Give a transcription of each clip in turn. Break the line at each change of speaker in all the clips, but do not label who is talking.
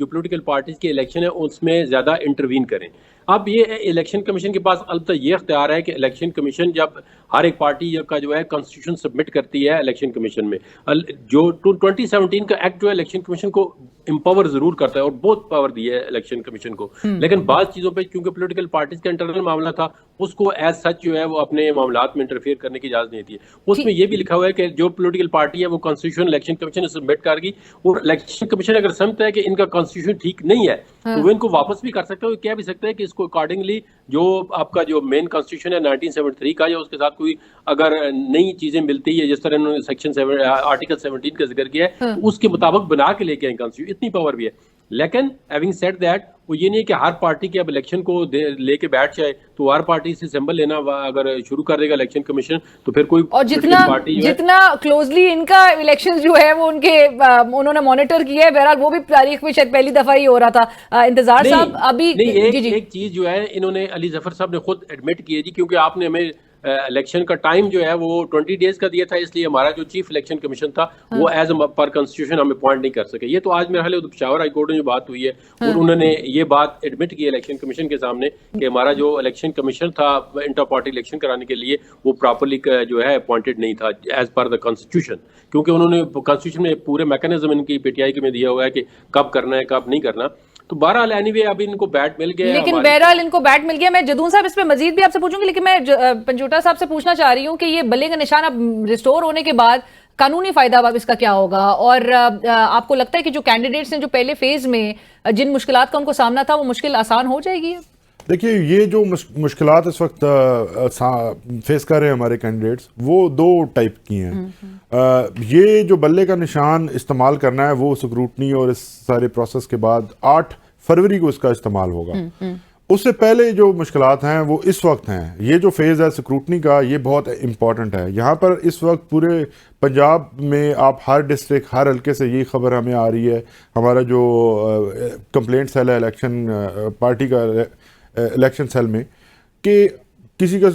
جو political parties کے election ہے اس میں زیادہ انٹروین کریں. اب یہ الیکشن کمیشن کے پاس البتہ یہ اختیار ہے کہ الیکشن کمیشن جب ہر ایک پارٹی کا جو ہے کانسٹیٹیوشن سبمٹ کرتی ہے الیکشن کمیشن میں, جو 2017 کا ایکٹ جو ہے الیکشن کمیشن کو امپاور ضرور کرتا ہے اور بہت پاور دی ہے الیکشن کمیشن کو, لیکن بعض چیزوں پہ کیونکہ پولیٹیکل پارٹیز کا انٹرنل معاملہ تھا اس کو ایز سچ جو ہے وہ اپنے معاملات میں انٹرفیئر کرنے کی اجازت نہیں تھی. اس میں یہ بھی لکھا ہوا ہے کہ جو پولیٹیکل پارٹی ہے وہ کانسٹیٹیوشن الیکشن کمیشن سے سبمٹ کر گی, اور الیکشن کمیشن اگر سمجھتا ہے کہ ان کا کانسٹیٹیوشن ٹھیک نہیں ہے تو وہ ان کو واپس بھی کر سکتا ہے, وہ کہہ بھی سکتا ہے کہ اس کو اکارڈنگلی جو آپ کا جو مین کانسٹیٹیوشن ہے 1973 کا یا اس کے ساتھ کوئی اگر نئی چیزیں ملتی ہے جس طرح انہوں نے سیکشن آرٹیکل 17 کا ذکر کیا ہے تو اس کے مطابق بنا کے لے کے آئیں کانسٹیٹیوشن, اتنی پاور بھی ہے. لیکن ہیونگ سیڈ دیٹ وہ یہ نہیں کہ ہر پارٹی کے اب الیکشن کو لے کے بیٹھ جائے تو ہر پارٹی سے سمبل لینا اگر شروع کر دے گا الیکشن کمیشن تو پھر کوئی
اور جتنا کلوزلی ان کا الیکشن جو ہے وہ انہوں نے مانیٹر کیا ہے, بہرحال وہ بھی تاریخ میں شاید پہلی دفعہ ہی ہو رہا تھا. انتظار صاحب ابھی
ایک چیز جو ہے انہوں نے علی ظفر صاحب نے خود ایڈمٹ کی ہے جی, کیونکہ آپ نے ہمیں الیکشن کا ٹائم جو ہے وہ 20 ڈیز کا دیا تھا, اس لیے ہمارا جو چیف الیکشن کمیشن تھا وہ ایز اے پر کانسٹیٹیوشن ہم اپوائنٹ نہیں کر سکے. یہ تو آج میرے خیال پشاور ہائی کورٹ میں جو بات ہوئی ہے اور انہوں نے یہ بات ایڈمٹ کی الیکشن کمیشن کے سامنے کہ ہمارا جو الیکشن کمیشن تھا انٹر پارٹی الیکشن کرانے کے لیے وہ پراپرلی جو ہے اپوائنٹڈ نہیں تھا ایز پر دا کانسٹیٹیوشن, کیونکہ انہوں نے کانسٹیٹیوشن میں پورے میکانزم ان کی پی ٹی آئی کے میں دیا ہوا ہے کہ کب کرنا ہے کب نہیں کرنا. تو بہرحال اینی وے اب ان کو بیٹ مل گیا,
لیکن بہرحال ان کو بیٹ مل گیا. میں جدون صاحب اس پہ مزید بھی آپ سے پوچھوں گی, لیکن میں پنجوٹا صاحب سے پوچھنا چاہ رہی ہوں کہ یہ بلے کا نشان اب ریسٹور ہونے کے بعد قانونی فائدہ اب اس کا کیا ہوگا, اور آپ کو لگتا ہے کہ جو کینڈیڈیٹس ہیں جو پہلے فیز میں جن مشکلات کا ان کو سامنا تھا وہ مشکل آسان ہو جائے گی؟
دیکھیے یہ جو مشکلات اس وقت فیس کر رہے ہیں ہمارے کینڈیڈیٹس وہ دو ٹائپ کی ہیں. یہ جو بلے کا نشان استعمال کرنا ہے وہ سکروٹنی اور اس سارے پروسیس کے بعد 8 فروری کو اس کا استعمال ہوگا. اس سے پہلے جو مشکلات ہیں وہ اس وقت ہیں. یہ جو فیز ہے سکروٹنی کا یہ بہت امپورٹنٹ ہے. یہاں پر اس وقت پورے پنجاب میں آپ ہر ڈسٹرکٹ ہر حلقے سے یہی خبر ہمیں آ رہی ہے, ہمارا جو کمپلینٹ سیل ہے الیکشن پارٹی کا الیکشن سیل میں, کہ کسی کا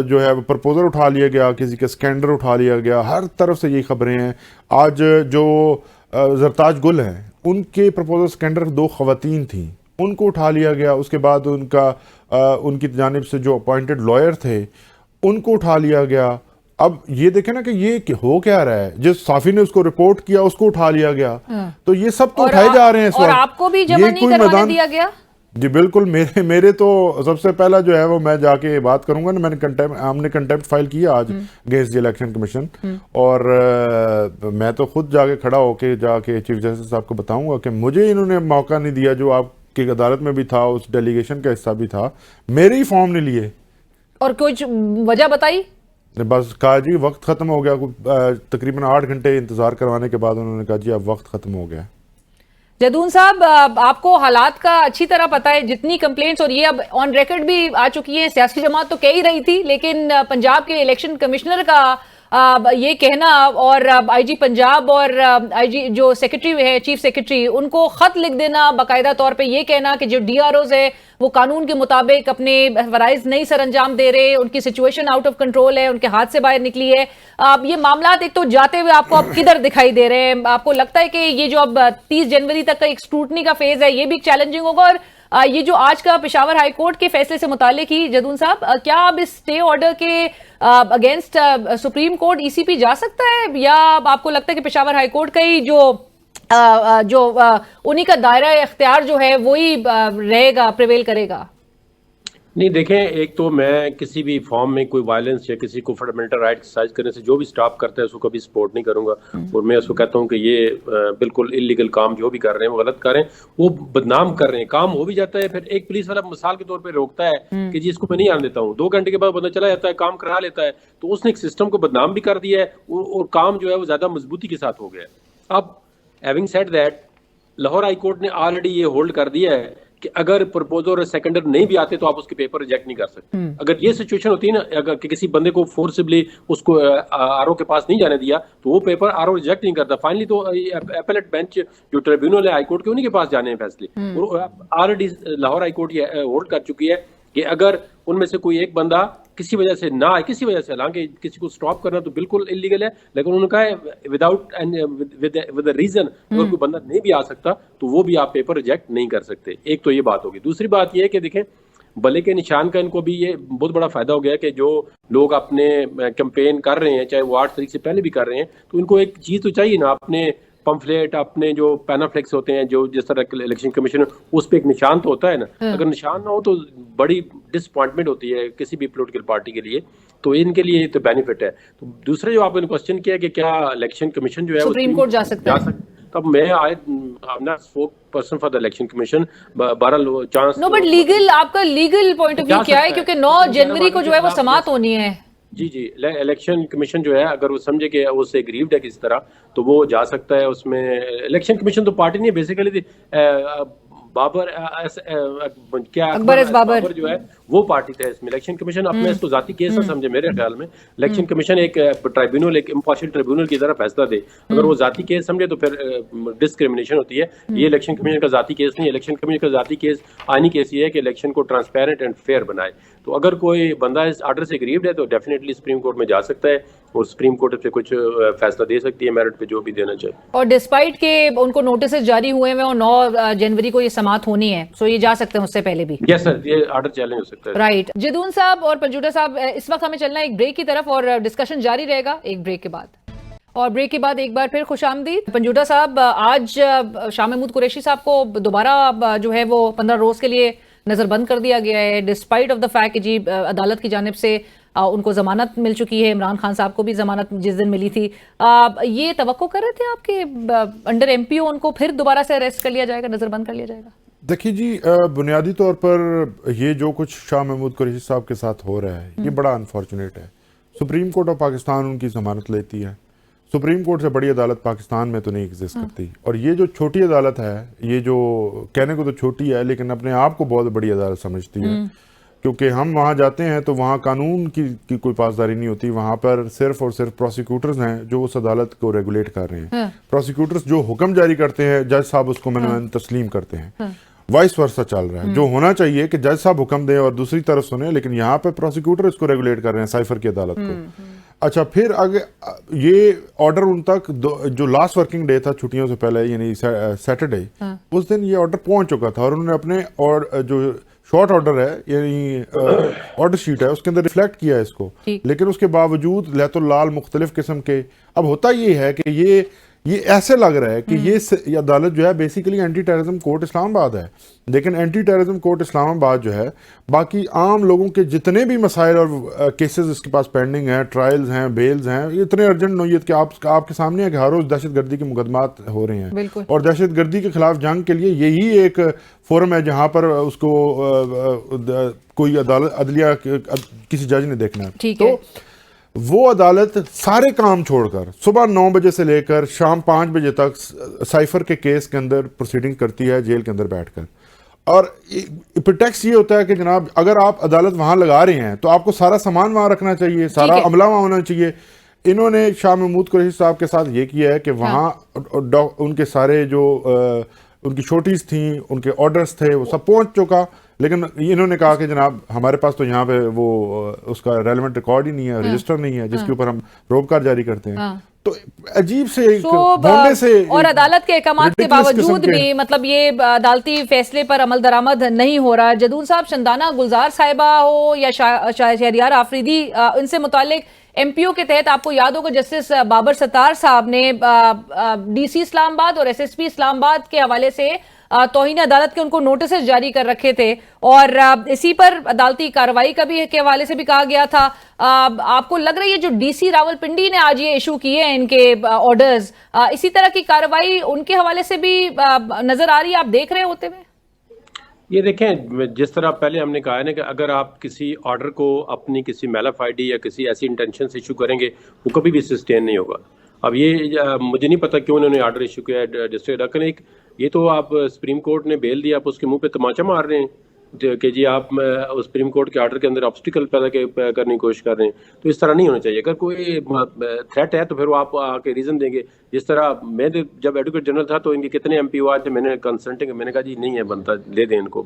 جو ہے پرپوزل اٹھا لیا گیا, کسی کا اسکینڈر اٹھا لیا گیا, ہر طرف سے یہی خبریں ہیں. آج جو زرتاج گل ہیں ان کے پرپوزل اسکینڈر 2 خواتین تھیں, ان کو اٹھا لیا گیا. اس کے بعد ان کی جانب سے جو اپوائنٹڈ لائر تھے ان کو اٹھا لیا گیا. اب یہ دیکھیں نا کہ یہ ہو کیا رہا ہے, جس صافی نے اس کو رپورٹ کیا اس کو اٹھا لیا گیا. تو یہ سب تو اٹھائے جا رہے ہیں اس وقت.
اور آپ کو بھی جمع نہیں کروانے دیا گیا؟
جی بالکل, میرے تو سب سے پہلا جو ہے وہ میں جا کے بات کروں گا نا, ہم نے کنٹیمپٹ فائل کیا آج اگینسٹ دی الیکشن کمیشن, اور میں تو خود جا کے کھڑا ہو کے جا کے چیف جسٹس صاحب کو بتاؤں گا کہ مجھے انہوں نے موقع نہیں دیا, جو آپ کی عدالت میں بھی تھا, اس ڈیلیگیشن کا حصہ بھی تھا, میرے ہی فارم نہیں لیے.
اور کچھ وجہ بتائی؟
بس کہا جی وقت ختم ہو گیا. تقریباً 8 گھنٹے انتظار کروانے کے بعد انہوں نے کہا جی اب وقت ختم ہو گیا.
جدون صاحب آپ کو حالات کا اچھی طرح پتا ہے, جتنی کمپلینٹس اور یہ اب آن ریکارڈ بھی آ چکی ہیں, سیاسی جماعت تو کہہ ہی رہی تھی, لیکن پنجاب کے الیکشن کمشنر کا یہ کہنا اور آئی جی پنجاب اور آئی جی جو سیکرٹری ہے چیف سیکرٹری ان کو خط لکھ دینا, باقاعدہ طور پہ یہ کہنا کہ جو ڈی آر اوز ہے وہ قانون کے مطابق اپنے فرائض نہیں سر انجام دے رہے, ان کی سچویشن آؤٹ آف کنٹرول ہے, ان کے ہاتھ سے باہر نکلی ہے. یہ معاملات ایک تو جاتے ہوئے آپ کو اب کدھر دکھائی دے رہے ہیں؟ آپ کو لگتا ہے کہ یہ جو اب 30 جنوری تک کا ایک اسکروٹنی کا فیز ہے یہ بھی چیلنجنگ ہوگا؟ اور یہ جو آج کا پشاور ہائی کورٹ کے فیصلے سے متعلق ہی جدون صاحب, کیا اب اس اسٹے آرڈر کے اگینسٹ سپریم کورٹ ای سی پی جا سکتا ہے, یا آپ کو لگتا ہے کہ پشاور ہائی کورٹ کا ہی جو انہی کا دائرہ اختیار جو ہے وہی رہے گا, پریویل کرے گا؟
نہیں دیکھیں, ایک تو میں کسی بھی فارم میں کوئی وائلنس یا کسی کو فنڈامنٹل رائٹ ایکسرسائز کرنے سے جو بھی سٹاپ کرتا ہے اس کو کبھی سپورٹ نہیں کروں گا, اور میں اس کو کہتا ہوں کہ یہ بالکل انلیگل کام جو بھی کر رہے ہیں وہ غلط کر رہے ہیں, وہ بدنام کر رہے ہیں. کام ہو بھی جاتا ہے, پھر ایک پولیس والا مثال کے طور پہ روکتا ہے کہ جی اس کو میں نہیں آنے دیتا ہوں, 2 گھنٹے کے بعد بندہ چلا جاتا ہے, کام کرا لیتا ہے, تو اس نے ایک سسٹم کو بدنام بھی کر دیا ہے اور کام جو ہے وہ زیادہ مضبوطی کے ساتھ ہو گیا ہے. اب having said that, Lahore high court نے آلریڈی یہ ہولڈ کر دیا ہے کہ اگر پرپوزر اور سیکنڈر نہیں بھی آتے تو آپ اس کے پیپر ریجیکٹ نہیں کر سکتے. اگر یہ سچویشن ہوتی ہے نا, اگر کسی بندے کو فورسبلی اس کو آر او کے پاس نہیں جانے دیا تو وہ پیپر آر او ریجیکٹ نہیں کرتا. فائنلی تو اپیلیٹ بینچ جو ٹریبیونل ہے ہائی کورٹ کے انہیں کے پاس جانے ہیں فیصلے, اور آلریڈی لاہور ہائی کورٹ یہ ہولڈ کر چکی ہے کہ اگر ان میں سے کوئی ایک بندہ کسی وجہ سے نہ آئے، کسی وجہ سے، حالانکہ کسی کو سٹاپ کرنا تو بالکل انلیگل ہے، لیکن انہوں نے کہا ہے وداؤٹ ود ریزن، اگر کوئی بندہ نہیں بھی آ سکتا تو وہ بھی آپ پیپر ریجیکٹ نہیں کر سکتے. ایک تو یہ بات ہوگی. دوسری بات یہ ہے کہ دیکھیں بلے کے نشان کا ان کو بھی یہ بہت بڑا فائدہ ہو گیا کہ جو لوگ اپنے کیمپین کر رہے ہیں، چاہے وہ 8 تاریخ سے پہلے بھی کر رہے ہیں، تو ان کو ایک چیز تو چاہیے نا، اپنے پمفلیٹ، اپنے جو پینافلیکس ہوتے ہیں، جو جس طرح الیکشن کمیشن اس پہ ایک نشان تو ہوتا ہے نا. اگر نشان نہ ہو تو بڑی ڈس اپوائنٹمنٹ ہوتی ہے کسی بھی پولیٹیکل پارٹی کے لیے، تو ان کے لیے یہ تو بینیفٹ ہے. تو دوسرا جو آپ نے کوشچن کیا کہ کیا الیکشن کمیشن جو ہے
سپریم کورٹ جا سکتا ہے،
تب میں spokesperson for the Election Commission, 12 chance.
No but legal, آپ کا لیگل پوائنٹ آف ویو کیا ہے؟ کیونکہ 9 جنوری کو جو ہے وہ سماعت ہونی ہے.
جی الیکشن کمیشن جو ہے اگر وہ سمجھے کہ وہ سے گریوڈ ہے کسی طرح تو وہ جا سکتا ہے. اس میں الیکشن کمیشن تو پارٹی نہیں ہے بیسیکلی، بابر کیا
اکبر ایس بابر
جو ہے وہ پارٹی تھا اس میں. الیکشن کمیشن اپنے اس کو ذاتی کیس نہ سمجھے میرے خیال میں. الیکشن کمیشن ایک ٹرائیبیونل، ایک امپارشل ٹرائیبیونل کی طرح فیصلہ دے. اگر وہ ذاتی کیس سمجھے تو پھر ڈسکریمنیشن ہوتی ہے. یہ الیکشن کمیشن کا ذاتی کیس نہیں ہے. الیکشن کمیشن کا ذاتی کیس، آئینی کیس یہ ہے کہ الیکشن کو ٹرانسپیرنٹ اینڈ فیئر بنائے. تو اگر کوئی بندہ اس آرڈر سے گریوڈ ہے تو ڈیفینیٹلی سپریم کورٹ میں جا سکتا ہے اور سپریم کورٹ سے کچھ فیصلہ دے سکتی ہے میرٹ پہ جو بھی دینا چاہے.
اور ڈسپائٹ کہ ان کو نوٹسز جاری ہوئے ہیں اور 9 جنوری کو یہ سماعت ہونی ہے، سو یہ جا سکتے ہیں اس سے پہلے بھی.
یس سر، یہ آرڈر چیلنج ہو سکتا ہے.
رائٹ. جدون صاحب اور پنجوٹا صاحب، اس وقت ہمیں چلنا ہے ایک بریک کی طرف اور ڈسکشن جاری رہے گا ایک بریک کے بعد. اور بریک کے بعد ایک بار پھر خوش آمدید. پنجوٹا صاحب، آج شاہ محمود قریشی صاحب کو دوبارہ جو ہے وہ 15 روز کے لیے نظر بند کر دیا گیا ہے، ڈسپائٹ آف دا فیکٹ کہ جی عدالت کی جانب سے ان کو ضمانت مل چکی ہے. عمران خان صاحب کو بھی ضمانت جس دن ملی تھی. یہ توقع کر رہے تھے آپ کہ انڈر ایم پی او ان کو پھر دوبارہ سے اریسٹ کر لیا جائے گا، نظر بند کر لیا جائے گا؟
دیکھیے جی، بنیادی طور پر یہ جو کچھ شاہ محمود قریشی صاحب کے ساتھ ہو رہا ہے یہ بڑا انفارچونیٹ ہے. سپریم کورٹ آف پاکستان ان کی ضمانت لیتی ہے. سپریم کورٹ سے بڑی عدالت پاکستان میں تو نہیں ایگزسٹ کرتی. اور یہ جو چھوٹی عدالت ہے، یہ جو کہنے کو تو چھوٹی ہے لیکن اپنے آپ کو بہت بڑی عدالت سمجھتی ہے، کیونکہ ہم وہاں جاتے ہیں تو وہاں قانون کی کوئی پاسداری نہیں ہوتی. وہاں پر صرف اور صرف پروسیکیوٹرز ہیں جو اس عدالت کو ریگولیٹ کر رہے ہیں. پروسیکیوٹرز جو حکم جاری کرتے ہیں، جج صاحب اس کو تسلیم کرتے ہیں. وائس ورسا چل رہا ہے. جو ہونا چاہیے کہ جج صاحب حکم دیں اور دوسری طرف سنیں، لیکن یہاں پہ پروسیکیوٹر اس کو ریگولیٹ کر رہے ہیں، سائفر کی عدالت کو. اچھا، پھر اگر یہ آرڈر ان تک جو لاسٹ ورکنگ ڈے تھا چھٹیوں سے پہلے، یعنی سیٹرڈے، اس دن یہ آرڈر پہنچ چکا تھا اور انہوں نے اپنے اور جو شارٹ آرڈر ہے یعنی آرڈر شیٹ ہے اس کے اندر ریفلیکٹ کیا ہے اس کو. لیکن اس کے باوجود لہت اللال مختلف قسم کے. اب ہوتا یہ ہے کہ یہ ایسے لگ رہا ہے کہ یہ عدالت جو ہے بیسیکلی اینٹی ٹیررزم کورٹ اسلام آباد ہے. لیکن اینٹی ٹیررزم کورٹ اسلام آباد جو ہے باقی عام لوگوں کے جتنے بھی مسائل اور کیسز اس کے پاس پینڈنگ ہیں، ٹرائلز ہیں، بیلز ہیں، یہ اتنے ارجنٹ نوعیت کہ آپ کے سامنے ہے کہ ہر روز دہشت گردی کے مقدمات ہو رہے ہیں. اور دہشت گردی کے خلاف جنگ کے لیے یہی ایک فورم ہے جہاں پر اس کو کوئی عدلیہ کسی جج نے دیکھنا ہے. تو وہ عدالت سارے کام چھوڑ کر صبح 9 بجے سے لے کر شام 5 بجے تک سائفر کے کیس کے اندر پروسیڈنگ کرتی ہے جیل کے اندر بیٹھ کر. اور پریٹیکس یہ ہوتا ہے کہ جناب اگر آپ عدالت وہاں لگا رہے ہیں تو آپ کو سارا سامان وہاں رکھنا چاہیے، سارا عملہ وہاں ہونا چاہیے. انہوں نے شاہ محمود قریشی صاحب کے ساتھ یہ کیا ہے کہ وہاں ان کے سارے جو ان کی شوٹیز تھیں، ان کے آرڈرز تھے، وہ سب پہنچ چکا. لیکن انہوں نے کہا کہ جناب ہمارے پاس تو یہاں پہ وہ اس کا ریلیونٹ ریکارڈ ہی نہیں ہے، رجسٹر نہیں ہے جس کے اوپر ہم روبکار جاری کرتے ہیں. تو عجیب سے
اور عدالت کے احکامات کے باوجود بھی مطلب یہ عدالتی فیصلے پر عمل درآمد نہیں ہو رہا. جدون صاحب، شندانہ گلزار صاحبہ ہو یا شہریار آفریدی، ان سے متعلق ایم پی او کے تحت آپ کو یاد ہوگا جسٹس بابر ستار صاحب نے ڈی سی اسلام آباد اور ایس ایس پی اسلام آباد کے حوالے سے توہین عدالت کے ان کو نوٹسز جاری کر رکھے تھے اور اسی پر عدالتی کارروائی کا بھی کے حوالے سے بھی کہا گیا تھا. آپ کو لگ رہی ہے جو ڈی سی راول پنڈی نے آج یہ ایشو کیے ہیں ان کے آرڈرز، اسی طرح کی کارروائی ان کے حوالے سے بھی نظر آ رہی ہے، آپ دیکھ رہے ہوتے ہوئے؟
یہ دیکھیں، جس طرح پہلے ہم نے کہا ہے نا کہ اگر آپ کسی آرڈر کو اپنی کسی میلافائڈی یا کسی ایسی انٹینشن سے ایشو کریں گے وہ کبھی بھی سسٹین نہیں ہوگا. اب یہ مجھے نہیں پتا کیوں انہوں نے آرڈر ایشو کیا ہے ڈسٹرکٹ لیکن یہ تو آپ سپریم کورٹ نے بیل دیا، آپ اس کے منہ پہ تماچا مار رہے ہیں کہ جی آپ سپریم کورٹ کے آرڈر کے اندر آبسٹیکل پیدا کرنے کی کوشش کر رہے ہیں. تو اس طرح نہیں ہونا چاہیے. اگر کوئی تھریٹ ہے تو پھر وہ آپ آ کے ریزن دیں گے. جس طرح میں جب ایڈوکیٹ جنرل تھا تو ان کے کتنے ایم پی او آئے تھے، میں نے کنسلٹنگ میں نے کہا جی نہیں ہے بنتا، دے دیں ان کو،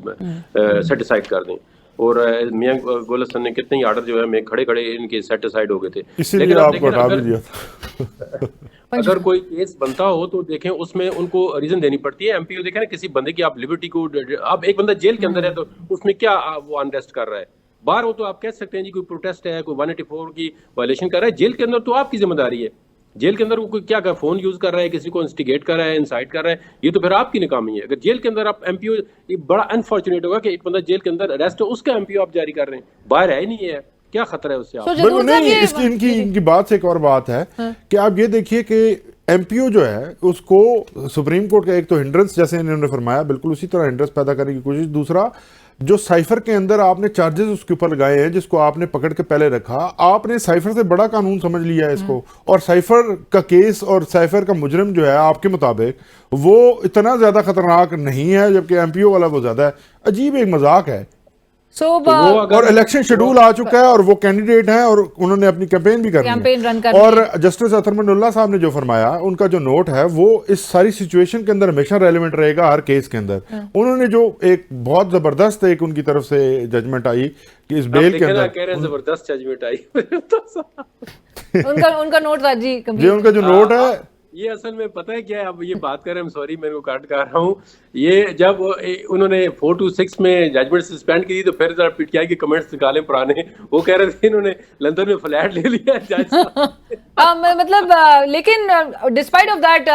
سیٹیسفائڈ کر دیں. اور میاں گول حسن نے کتنے ہی آرڈر جو ہے میں کھڑے کھڑے ان کے سیٹ اسائڈ ہو گئے تھے.
اسی لیے آپ کو ہٹا بھی دیا تھا.
اگر کوئی کیس بنتا ہو تو دیکھیں اس میں ان کو ریزن دینی پڑتی ہے. ایم پی او دیکھیں نا کسی بندے کی آپ لبرٹی کو, اب ایک بندہ جیل کے اندر ہے تو اس میں کیا وہ انریسٹ کر رہا ہے, باہر ہو تو آپ کہہ سکتے ہیں جی کوئی پروٹیسٹ ہے, کوئی 184 کی وائلیشن کر رہا ہے. جیل کے اندر تو آپ کی ذمہ داری ہے. جیل کے اندر وہ کوئی کیا کر فون یوز کر رہا ہے, کسی کو انسٹیگیٹ کر رہا ہے, انسائٹ کر رہا ہے, یہ تو پھر آپ کی ناکامی ہے. اگر جیل کے اندر آپ ایم پی او, یہ بڑا انفارچونیٹ ہوگا کہ ایک بندہ جیل کے اندر اریسٹ ہو, اس کا ایم پی او آپ جاری کر رہے ہیں, باہر ہے ہی نہیں ہے, کیا خطرہ ہے اس سے آپ.
بالکل نہیں, اس کی ان کی بات سے ایک اور بات ہے کہ آپ یہ دیکھیے کہ ایم پی او جو ہے اس کو سپریم کورٹ کا ایک تو ہنڈرنس, جیسے انہوں نے فرمایا, بالکل اسی طرح ہنڈرنس پیدا کرنے کی کوشش. دوسرا جو سائفر کے اندر آپ نے چارجز اس کے اوپر لگائے ہیں, جس کو آپ نے پکڑ کے پہلے رکھا, آپ نے سائفر سے بڑا قانون سمجھ لیا ہے اس کو, اور سائفر کا کیس اور سائفر کا مجرم جو ہے آپ کے مطابق وہ اتنا زیادہ خطرناک نہیں ہے, جبکہ ایم پی او والا وہ زیادہ ہے. عجیب ایک مذاق ہے. اور الیکشن شیڈول آ چکا ہے اور وہ کینڈیڈیٹ ہیں اور انہوں نے اپنی کیمپین بھی کرنی ہے. اور جسٹس اطہر من اللہ صاحب نے جو فرمایا, ان کا جو نوٹ ہے وہ اس ساری سچویشن کے اندر ہمیشہ ریلیونٹ رہے گا ہر کیس کے اندر. انہوں نے جو ایک بہت زبردست ایک ان کی طرف سے ججمنٹ آئی کہ اس بیل کے اندر
کہہ رہے ہیں زبردست ججمنٹ آئی,
ان کا نوٹ تھا جی,
ان کا جو نوٹ ہے
یہ اصل میں پتہ ہے کیا ہے, اب یہ بات کر رہے ہیں, سوری میں کو کاٹ کر رہا ہوں, یہ جب انہوں نے 4-6 میں ججمنٹ سسپینڈ کی تو پھر ذرا پی ٹی آئی کے کمنٹس نکالے پرانے, وہ کہہ رہے تھے انہوں نے لندن میں فلیٹ لے لیا جج.
مطلب لیکن ڈسپائٹ آف دیٹ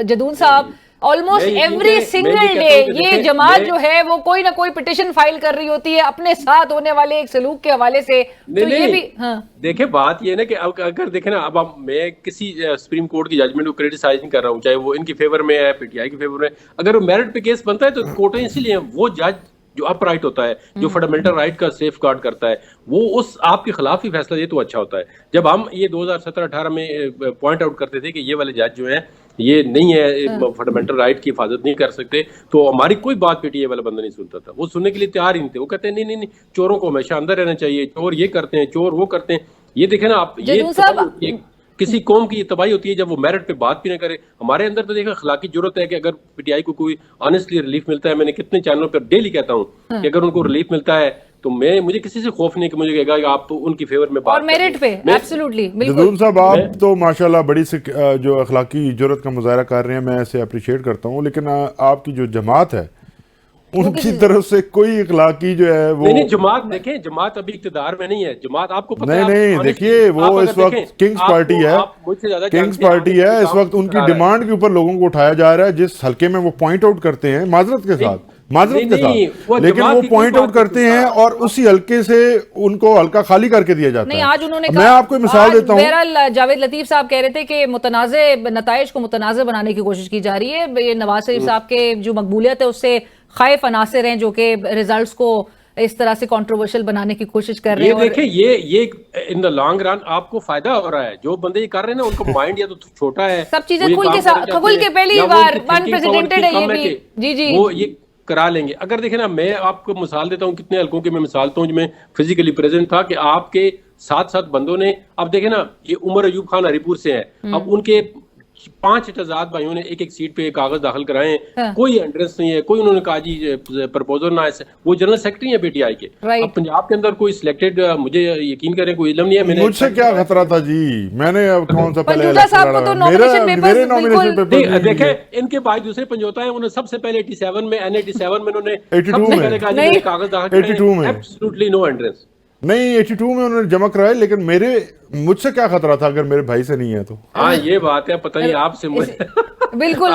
جدون صاحب, آلموسٹ ایوری سنگل ڈے یہ جماعت جو ہے وہ کوئی نہ کوئی پٹیشن فائل کر رہی ہوتی ہے اپنے ساتھ ہونے والے ایک سلوک کے حوالے سے. تو یہ بھی
دیکھیں بات یہ نا کہ اگر دیکھیں نا, اب میں کسی سپریم کورٹ کی ججمنٹ کو کریٹیسائز نہیں کر رہا ہوں, چاہے وہ ان کی فیور میں ہے, پی ٹی آئی کی فیور میں, اگر وہ میرٹ پہ کیس بنتا ہے تو کورٹیں اسی لیے وہ جج جو اپ رائٹ ہوتا ہے, جو فنڈامنٹل رائٹ کا سیف گارڈ کرتا ہے, وہ اس آپ کے خلاف ہی فیصلہ دے تو اچھا ہوتا ہے. جب ہم یہ 2017-18 میں پوائنٹ آؤٹ کرتے تھے کہ یہ والے جج جو ہیں یہ نہیں ہے, فنڈامنٹل رائٹ کی حفاظت نہیں کر سکتے, تو ہماری کوئی بات پی ٹی آئی والا بندہ نہیں سنتا تھا, وہ سننے کے لیے تیار ہی نہیں تھے. وہ کہتے ہیں نہیں چوروں کو ہمیشہ اندر رہنا چاہیے, چور یہ کرتے ہیں, چور وہ کرتے ہیں. یہ دیکھیں نا آپ, یہ کسی قوم کی تباہی ہوتی ہے جب وہ میرٹ پہ بات بھی نہ کرے. ہمارے اندر تو دیکھیں اخلاقی ضرورت ہے کہ اگر پی ٹی آئی کو کوئی آنیسٹلی ریلیف ملتا ہے, میں نے کتنے چینلوں پہ ڈیلی کہتا ہوں کہ اگر ان کو ریلیف ملتا ہے تو مجھے کسی سے خوف نہیں کہ مجھے کہے گا کہ آپ ان کی فیور میں بات,
اور میرٹ پہ ایبسلیوٹلی
جدون صاحب آپ تو ماشاءاللہ بڑی جو اخلاقی جرات کا مظاہرہ کر رہے ہیں, میں اسے اپریشیٹ کرتا ہوں, لیکن آپ کی جو جماعت ہے ان کی طرف سے کوئی اخلاقی جو ہے وہ
نہیں. جماعت دیکھیں, جماعت ابھی اقتدار میں نہیں ہے, جماعت آپ کو پتہ ہے
نہیں دیکھیے وہ اس وقت کنگز پارٹی ہے, کنگز پارٹی ہے اس وقت. ان کی ڈیمانڈ کے اوپر لوگوں کو اٹھایا جا رہا ہے, جس حلقے میں وہ پوائنٹ آؤٹ کرتے ہیں معذرت کے ساتھ, لیکن وہ پوائنٹ آؤٹ کرتے ہیں اور اسی حلقے سے ان کو حلقہ خالی کر کے دیا جاتا ہے.
آج انہوں نے
میں آپ کو مثال دیتا ہوں,
بہرحال جاوید لطیف صاحب کہہ رہے تھے کہ متنازع نتائج کو متنازع بنانے کی کوشش کی جا رہی ہے. یہ نواز شریف صاحب کے جو مقبولیت ہے اس سے خائف عناصر ہیں جو کہ ریزلٹس کو اس طرح سے کنٹروورشل بنانے کی کوشش کر رہے ہیں.
یہ دیکھیں یہ ان دا لانگ رن آپ کو فائدہ ہو رہا ہے. جو بندے یہ کر رہے ہیں نا ان کا مائنڈ یا تو چھوٹا ہے,
سب چیزیں کھل کے پہلی بار انپریزیڈنٹڈ ہے, یہ بھی جی وہ
یہ کرا لیں گے. اگر دیکھیں نا, میں آپ کو مثال دیتا ہوں کتنے حلقوں کی میں مثال دیتا ہوں جو میں فزیکلی پریزنٹ تھا, کہ آپ کے 7 بندوں نے, اب دیکھیں نا یہ عمر ایوب خان ہری پور سے ہیں, اب ان کے 5 اعتزاد بھائیوں نے ایک سیٹ پہ کاغذ داخل کرائے ہیں, کوئی انٹرنس نہیں ہے, کوئی انہوں نے کہا جی پرپوزل نہ ہے. وہ جنرل سیکرٹری ہیں پی ٹی آئی کے. اب پنجاب کے اندر کوئی سلیکٹڈ, مجھے یقین کریں کوئی علم نہیں ہے.
مجھ سے کیا خطرہ تھا جی, میں نے کون سا پہلے
دیکھیں ان کے بھائی دوسرے پنجوتا ہیں, انہوں نے سب سے پہلے 87 میں N87 میں انہوں نے سب سے پہلے کہا جی کاغذ داخل کریں, ایبسولوٹلی نو انٹرنس.
نہیں 82 میں انہوں نے جمع کرائے, لیکن مجھ سے کیا خطرہ تھا اگر میرے بھائی سے نہیں ہے تو.
ہاں یہ بات ہے, پتہ نہیں آپ سے
بالکل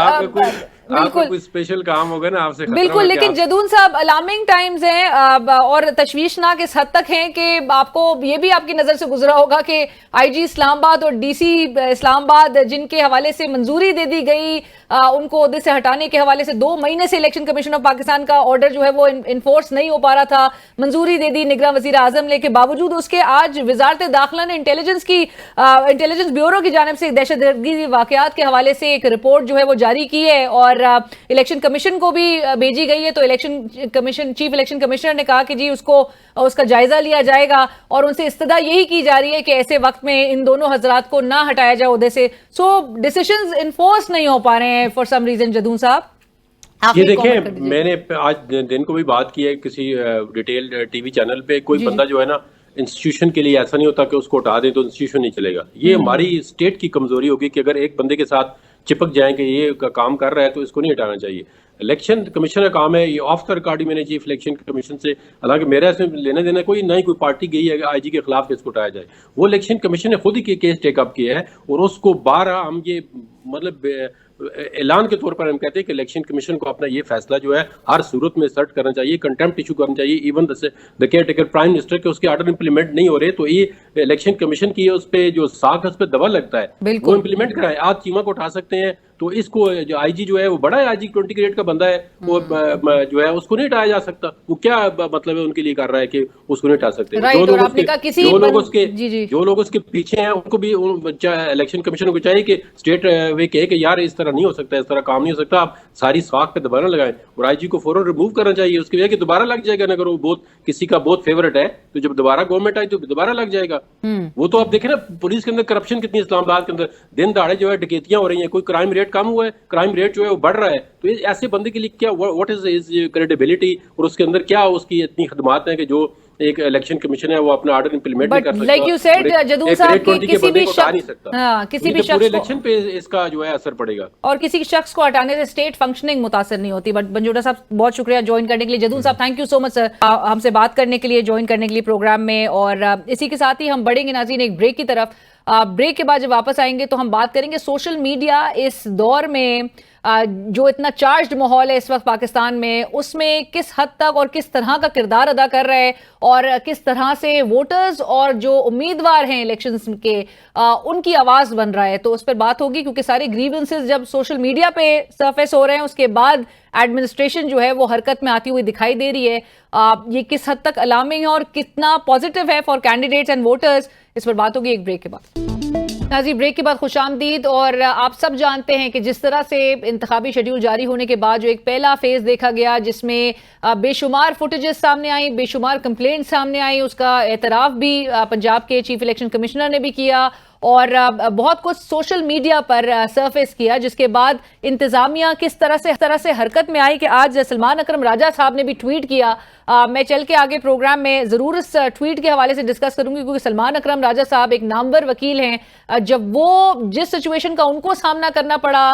کوئی اسپیشل کام ہوگا نا آپ سے.
بالکل, لیکن جدون صاحب الارمنگ ٹائمز ہیں اور تشویشناک اس حد تک ہیں کہ آپ کو یہ بھی آپ کی نظر سے گزرا ہوگا کہ آئی جی اسلام آباد اور ڈی سی اسلام آباد جن کے حوالے سے منظوری دے دی گئی ان کو عہدے سے ہٹانے کے حوالے سے 2 مہینے سے الیکشن کمیشن آف پاکستان کا آرڈر جو ہے وہ انفورس نہیں ہو پا رہا تھا, منظوری دے دی نگراں وزیر اعظم نے, کے باوجود اس کے آج وزارت داخلہ نے انٹیلیجنس بیورو کی جانب سے دہشت گردی واقعات کے حوالے سے ایک رپورٹ جو ہے وہ جاری کی ہے اور الیکشن کمیشن کو بھی بھیجی گئی ہے. تو چیف الیکشن کمشنر نے کہا کہ جی اس کا جائزہ لیا جائے گا اور ان سے استدعا یہی کی جا رہی ہے کہ ایسے وقت میں ان دونوں حضرات کو نہ ہٹایا جائے عہدے سے. سو ڈیسیشنز انفورس نہیں ہو پا رہے ہیں فار سم ریزن. جدون صاحب
یہ دیکھیں میں نے آج دن کو بھی بات کی ہے کسی ڈیٹیل ٹی وی چینل پہ، کوئی بندہ جو ہے نا انسٹیٹیوشن کے لیے ایسا نہیں ہوتا کہ اس کو ہٹا دیں تو انسٹیٹیوشن نہیں چلے گا. یہ ہماری اسٹیٹ کی کمزوری ہوگی کہ اگر ایک بندے کے ساتھ چپک جائیں کہ یہ کام کر رہا ہے تو اس کو نہیں ہٹانا چاہیے. الیکشن کمیشن کا کام ہے، یہ آف دا ریکارڈ ہی میں نے چیف الیکشن کمیشن سے، حالانکہ میرا اس میں لینا دینا کوئی نہ ہی کوئی پارٹی گئی ہے آئی جی کے خلاف کہ اس کو ہٹایا جائے. وہ الیکشن کمیشن نے خود ہی کیس ٹیک اپ کیا ہے اور اس کو 12 ہم یہ مطلب اعلان کے طور پر ہم کہتے ہیں کہ الیکشن کمیشن کو اپنا یہ فیصلہ جو ہے ہر صورت میں سرٹ کرنا چاہیے، کنٹمپٹ ایشو کرنا چاہیے even the care taker prime minister کے اس کے آرڈر امپلیمنٹ نہیں ہو رہے تو یہ الیکشن کمیشن کی اس پہ جو ساکھ اس پہ دبا لگتا ہے وہ امپلیمنٹ کرائے. آج چیمہ کو اٹھا سکتے ہیں تو اس کو جو آئی جی جو ہے وہ بڑا ہے، آئی جی 20 گریڈ کا بندہ ہے، وہ جو ہے اس کو نہیں ہٹایا جا سکتا. وہ کیا مطلب ہے ان کے لیے کر رہا ہے کہ اس کو نہیں ہٹا سکتے. جو لوگ اس کے پیچھے ہیں ان کو بھی الیکشن کمیشن کو چاہیے کہ اسٹیٹ وے کہے کہ یار اس طرح نہیں ہو سکتا، اس طرح کام نہیں ہو سکتا، آپ ساری ساکھ پہ دوبارہ لگائیں. اور آئی جی کو فوراً ریموو کرنا چاہیے، اس کی وجہ کہ دوبارہ لگ جائے گا. اگر وہ بہت کسی کا بہت فیورٹ ہے تو جب دوبارہ گورنمنٹ آئی تو دوبارہ لگ جائے گا. وہ تو آپ دیکھیں نا پولیس کے اندر کرپشن کتنی اسلام آباد کے اندر دن دہاڑے جو ہے ڈکیتیاں ہو رہی ہیں، کوئی کرائم ریٹ کم ہوا ہے، کرائم ریٹ جو ہے وہ بڑھ رہا ہے. تو ایسے بندے کے لیے کیا واٹ از ہز کریڈیبلٹی اور اس کے اندر کیا اس کی اتنی خدمات ہیں کہ جو ایک الیکشن کمیشن ہے وہ اپنا آرڈر امپلیمنٹ نہیں کر سکتا.
لائک یو سیڈ جدوں صاحب کسی بھی شخص
الیکشن پہ اس کا جو ہے اثر پڑے گا
اور کسی شخص کو ہٹانے سے اسٹیٹ فنکشننگ متاثر نہیں ہوتی. بٹ بنجوٹا صاحب بہت شکریہ جوائن کرنے کے لیے. جدوں صاحب تھینک یو سو مچ سر ہم سے بات کرنے کے لیے، جوائن کرنے کے لیے پروگرام میں. اور اسی کے ساتھ ہی ہم بڑھیں گے ناظرین ایک بریک کی طرف. بریک کے بعد جب واپس آئیں گے تو ہم بات کریں گے سوشل میڈیا اس دور میں جو اتنا چارجڈ ماحول ہے اس وقت پاکستان میں، اس میں کس حد تک اور کس طرح کا کردار ادا کر رہا ہے اور کس طرح سے ووٹرز اور جو امیدوار ہیں الیکشنز کے ان کی آواز بن رہا ہے. تو اس پر بات ہوگی کیونکہ سارے گریونسز جب سوشل میڈیا پہ سرفیس ہو رہے ہیں اس کے بعد ایڈمنسٹریشن جو ہے وہ حرکت میں آتی ہوئی دکھائی دے رہی ہے. یہ کس حد تک الارمنگ ہے اور کتنا پازیٹیو ہے فار کینڈیڈیٹس اینڈ ووٹرز، اس پر بات ہوگی ایک بریک کے بعد. ناظرین بریک کے بعد خوش آمدید. اور آپ سب جانتے ہیں کہ جس طرح سے انتخابی شیڈیول جاری ہونے کے بعد جو ایک پہلا فیز دیکھا گیا جس میں بے شمار فوٹیجز سامنے آئیں، بے شمار کمپلینٹ سامنے آئیں، اس کا اعتراف بھی پنجاب کے چیف الیکشن کمشنر نے بھی کیا اور بہت کچھ سوشل میڈیا پر سرفیس کیا، جس کے بعد انتظامیہ کس طرح سے حرکت میں آئی کہ آج سلمان اکرم راجہ صاحب نے بھی ٹویٹ کیا. میں چل کے آگے پروگرام میں ضرور اس ٹویٹ کے حوالے سے ڈسکس کروں گی کیونکہ سلمان اکرم راجہ صاحب ایک نامور وکیل ہیں. جب وہ جس سچویشن کا ان کو سامنا کرنا پڑا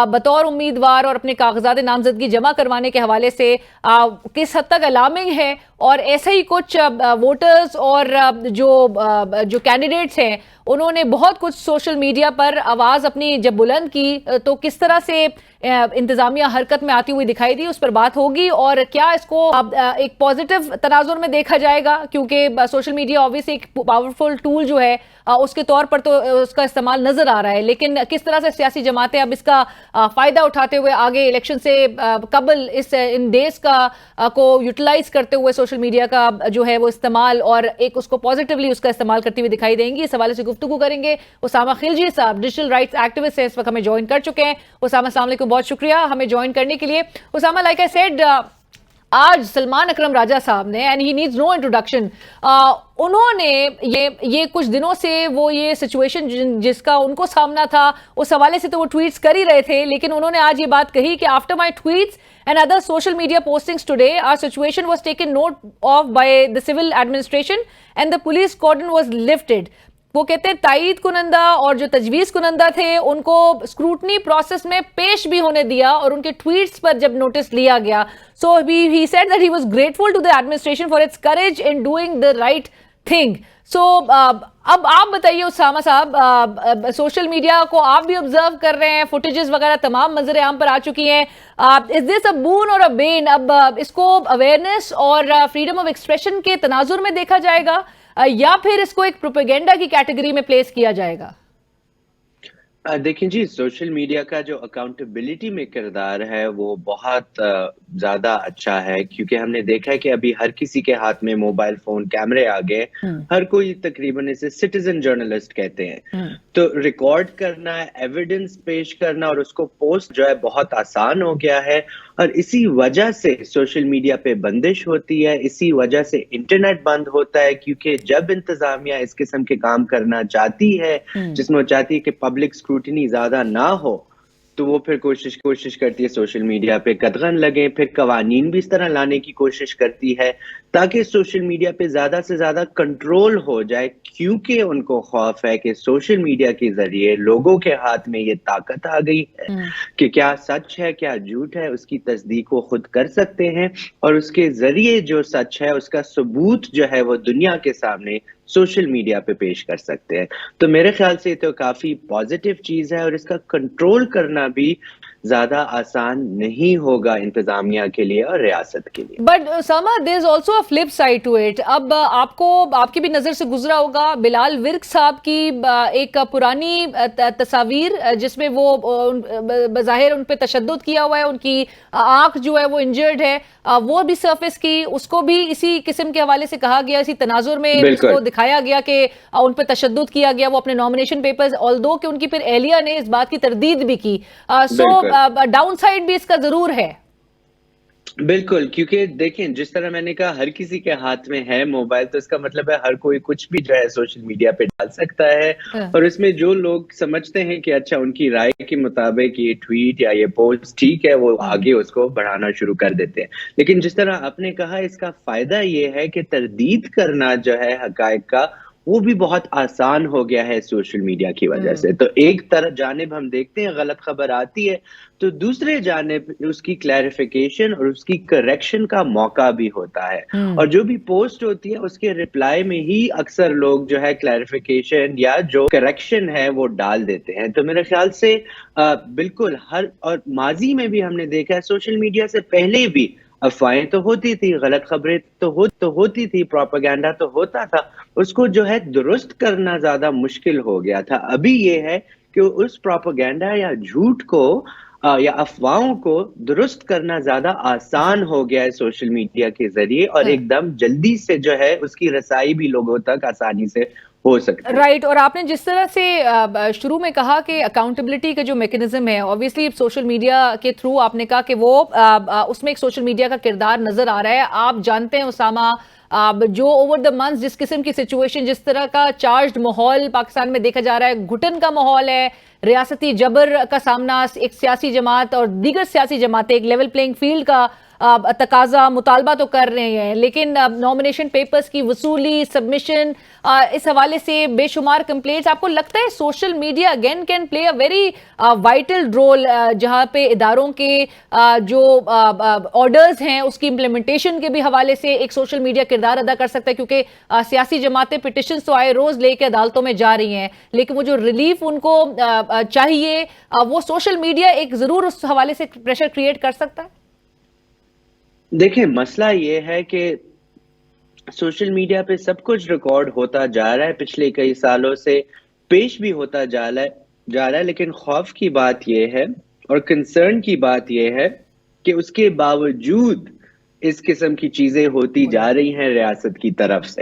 بطور امیدوار اور اپنے کاغذات نامزدگی جمع کروانے کے حوالے سے کس حد تک الارمنگ ہے، اور ایسے ہی کچھ ووٹرز اور جو کینڈیڈیٹس ہیں انہوں نے بہت کچھ سوشل میڈیا پر آواز اپنی جب بلند کی تو کس طرح سے انتظامیہ حرکت میں آتی ہوئی دکھائی دی، اس پر بات ہوگی. اور کیا اس کو ایک پازیٹیو تناظر میں دیکھا جائے گا کیونکہ سوشل میڈیا آبویسلی ایک پاورفل ٹول جو ہے اس کے طور پر تو اس کا استعمال نظر آ رہا ہے، لیکن کس طرح سے سیاسی جماعتیں اب اس کا فائدہ اٹھاتے ہوئے آگے الیکشن سے قبل ان ڈیز کو یوٹیلائز کرتے ہوئے سوشل میڈیا کا جو ہے وہ استعمال اور ایک اس کو پازیٹیولی اس کا استعمال کرتی ہوئی دکھائی دیں گی. اس حوالے سے گفتگو کریں گے. اسامہ خلجی صاحب ڈیجیٹل رائٹس ایکٹیوسٹ ہیں، اس وقت ہمیں جوائن کر چکے ہیں. اسامہ السلام علیکم، بہت شکریہ ہمیں جوائن کرنے کے لیے. اسامہ لائک آئی سیڈ آج سلمان اکرم راجہ صاحب نے and he needs no introduction, انہوں نے یہ کچھ دنوں سے وہ یہ سچویشن جس کا ان کو سامنا تھا اس حوالے سے تو وہ ٹویٹس کر ہی رہے تھے، لیکن انہوں نے آج یہ بات کہی کہ after my tweets and other social media postings today our situation was taken note of by the civil administration and the police cordon was lifted. وہ کہتے ہیں تائید کنندہ اور جو تجویز کنندہ تھے ان کو اسکروٹنی پروسیس میں پیش بھی ہونے دیا اور ان کے ٹویٹس پر جب نوٹس لیا گیا. So he said that he was grateful to the administration for its courage in doing the right thing. So اب آپ بتائیے اسامہ صاحب، سوشل میڈیا کو آپ بھی آبزرو کر رہے ہیں، فوٹیجز وغیرہ تمام منظر عام پر آ چکی ہیں. از دس اے بون اور اے بین؟ اب اس کو اویئرنیس اور فریڈم آف ایکسپریشن کے تناظر میں دیکھا جائے گا یا پھر اس کو ایک پروپیگنڈا کی کیٹیگری میں پلیس کیا جائے گا؟
دیکھیں جی، سوشل میڈیا کا جو اکاؤنٹیبلٹی میں کردار ہے وہ بہت زیادہ اچھا ہے، کیونکہ ہم نے دیکھا ہے کہ ابھی ہر کسی کے ہاتھ میں موبائل فون، کیمرے آگے، ہر کوئی تقریباً اسے سٹیزن جرنلسٹ کہتے ہیں. تو ریکارڈ کرنا، ایویڈنس پیش کرنا اور اس کو پوسٹ جو ہے بہت آسان ہو گیا ہے، اور اسی وجہ سے سوشل میڈیا پہ بندش ہوتی ہے، اسی وجہ سے انٹرنیٹ بند ہوتا ہے، کیونکہ جب انتظامیہ اس قسم کے کام کرنا چاہتی ہے جس میں وہ چاہتی ہے کہ پبلک اسکروٹنی زیادہ نہ ہو، تو وہ پھر کوشش کرتی ہے سوشل میڈیا پہ قدغن لگیں، پھر قوانین بھی اس طرح لانے کی کوشش کرتی ہے تاکہ سوشل میڈیا پہ زیادہ سے زیادہ کنٹرول ہو جائے، کیونکہ ان کو خوف ہے کہ سوشل میڈیا کے ذریعے لوگوں کے ہاتھ میں یہ طاقت آ گئی ہے کہ کیا سچ ہے کیا جھوٹ ہے اس کی تصدیق وہ خود کر سکتے ہیں، اور اس کے ذریعے جو سچ ہے اس کا ثبوت جو ہے وہ دنیا کے سامنے سوشل میڈیا پہ پیش کر سکتے ہیں۔ تو میرے خیال سے یہ تو کافی پازیٹیو چیز ہے، اور اس کا کنٹرول کرنا بھی زیادہ آسان نہیں ہوگا انتظامیہ کے لیے اور ریاست کے لیے۔
But Usama there is also a flip side to it۔ اب آپ کی بھی نظر سے گزرا ہوگا بلال ورک صاحب کی ایک پرانی تصاویر جس میں وہ بظاہر ان پہ تشدد کیا ہوا ہے، ان کی آنکھ جو ہے وہ انجرڈ ہے، وہ بھی سرفیس کی، اس کو بھی اسی قسم کے حوالے سے کہا گیا، اسی تناظر میں اس کو دکھایا گیا کہ ان پہ تشدد کیا گیا، وہ اپنے نامینیشن پیپرز although کہ ان کی پھر اہلیہ نے اس بات کی تردید بھی کی، سو ڈاؤن سائڈ بھی اس کا ضرور ہے۔
بالکل، کیونکہ دیکھیں جس طرح میں نے کہا ہر کسی کے ہاتھ میں ہے موبائل، تو اس کا مطلب ہے ہر کوئی کچھ بھی جو ہے سوشل میڈیا پہ ڈال سکتا ہے، اور اس میں جو لوگ سمجھتے ہیں کہ اچھا ان کی رائے کے مطابق یہ ٹویٹ یا یہ پوسٹ ٹھیک ہے، وہ آگے اس کو بڑھانا شروع کر دیتے ہیں۔ لیکن جس طرح آپ نے کہا اس کا فائدہ یہ ہے کہ تردید کرنا جو ہے حقائق کا وہ بھی بہت آسان ہو گیا ہے سوشل میڈیا کی وجہ سے۔ تو ایک طرف جانب ہم دیکھتے ہیں غلط خبر آتی ہے تو دوسرے جانب اس کی کلیریفیکیشن اور اس کی کریکشن کا موقع بھی ہوتا ہے، اور جو بھی پوسٹ ہوتی ہے اس کے رپلائی میں ہی اکثر لوگ جو ہے کلیریفیکیشن یا جو کریکشن ہے وہ ڈال دیتے ہیں۔ تو میرے خیال سے بالکل اور ماضی میں بھی ہم نے دیکھا ہے سوشل میڈیا سے پہلے بھی افواہیں تو ہوتی تھی، غلط خبریں تو ہوتی تھی، پروپیگنڈا تو ہوتا تھا، اس کو جو ہے درست کرنا زیادہ مشکل ہو گیا تھا۔ ابھی یہ ہے کہ اس پروپیگنڈا یا جھوٹ کو یا افواہوں کو درست کرنا زیادہ آسان ہو گیا ہے سوشل میڈیا کے ذریعے، اور ایک دم جلدی سے جو ہے اس کی رسائی بھی لوگوں تک آسانی سے ہو سکتی ہے۔
رائٹ، اور آپ نے جس طرح سے شروع میں کہا کہ اکاؤنٹیبلٹی کا جو میکنزم ہے، obviously سوشل میڈیا کے تھرو آپ نے کہا کہ وہ اس میں ایک سوشل میڈیا کا کردار نظر آ رہا ہے۔ آپ جانتے ہیں اسامہ جو اوور دا منتھ جس قسم کی سچویشن، جس طرح کا چارجڈ ماحول پاکستان میں دیکھا جا رہا ہے، گھٹن کا ماحول ہے، ریاستی جبر کا سامنا، ایک سیاسی جماعت اور دیگر سیاسی جماعتیں ایک لیول پلینگ فیلڈ کا تقاضا مطالبہ تو کر رہے ہیں، لیکن نامینیشن پیپرز کی وصولی، سبمیشن، اس حوالے سے بے شمار کمپلینٹس۔ آپ کو لگتا ہے social media again can play a very vital role جہاں پہ اداروں کے جو آرڈرز ہیں اس کی امپلیمنٹیشن کے بھی حوالے سے ایک سوشل میڈیا کردار ادا کر سکتا ہے؟ کیونکہ سیاسی جماعتیں پٹیشنز تو آئے روز لے کے عدالتوں میں جا رہی ہیں، لیکن وہ جو ریلیف ان کو چاہیے وہ سوشل میڈیا ایک ضرور اس حوالے سے پریشر کریٹ کر سکتا ہے۔
دیکھیں مسئلہ یہ ہے کہ سوشل میڈیا پہ سب کچھ ریکارڈ ہوتا جا رہا ہے، پچھلے کئی سالوں سے پیش بھی ہوتا جا رہا ہے، لیکن خوف کی بات یہ ہے اور کنسرن کی بات یہ ہے کہ اس کے باوجود اس قسم کی چیزیں ہوتی جا رہی ہیں ریاست کی طرف سے۔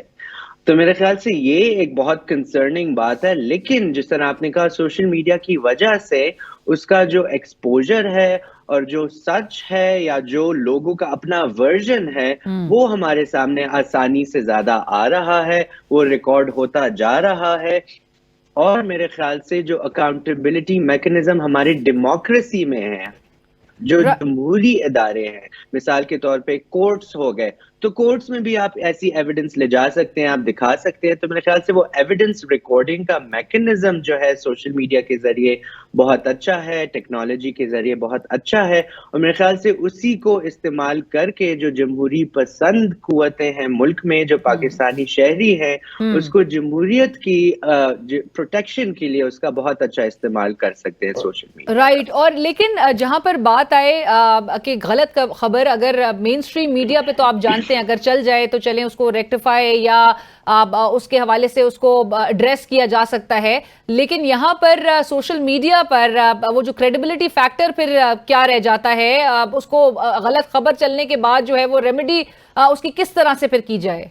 تو میرے خیال سے یہ ایک بہت کنسرننگ بات ہے، لیکن جس طرح آپ نے کہا سوشل میڈیا کی وجہ سے اس کا جو ایکسپوجر ہے اور جو سچ ہے یا جو لوگوں کا اپنا ورژن ہے وہ ہمارے سامنے آسانی سے زیادہ آ رہا ہے، وہ ریکارڈ ہوتا جا رہا ہے، اور میرے خیال سے جو اکاؤنٹیبلٹی میکنزم ہماری ڈیموکریسی میں ہے، جو جمہوری ادارے ہیں، مثال کے طور پہ کورٹس ہو گئے، تو کورٹس میں بھی آپ ایسی ایویڈنس لے جا سکتے ہیں، آپ دکھا سکتے ہیں۔ تو میرے خیال سے وہ ایویڈنس ریکارڈنگ کا میکنزم جو ہے سوشل میڈیا کے ذریعے بہت اچھا ہے، ٹیکنالوجی کے ذریعے بہت اچھا ہے، اور میرے خیال سے اسی کو استعمال کر کے جو جمہوری پسند قوتیں ہیں ملک میں، جو پاکستانی شہری ہیں، اس کو جمہوریت کی پروٹیکشن کے لیے اس کا بہت اچھا استعمال کر سکتے ہیں سوشل میڈیا۔
رائٹ، اور لیکن جہاں پر بات آئے کہ غلط خبر اگر مین اسٹریم میڈیا پہ تو آپ جانتے ہیں اگر چل جائے تو چلیں اس کو ریکٹیفائی یا اس کے حوالے سے اس کو ایڈریس کیا جا سکتا ہے، لیکن یہاں پر سوشل میڈیا پر وہ جو کریڈیبلٹی فیکٹر پھر کیا رہ جاتا ہے، اس کو غلط خبر چلنے کے بعد جو ہے وہ ریمیڈی اس کی کس طرح سے پھر کی جائے؟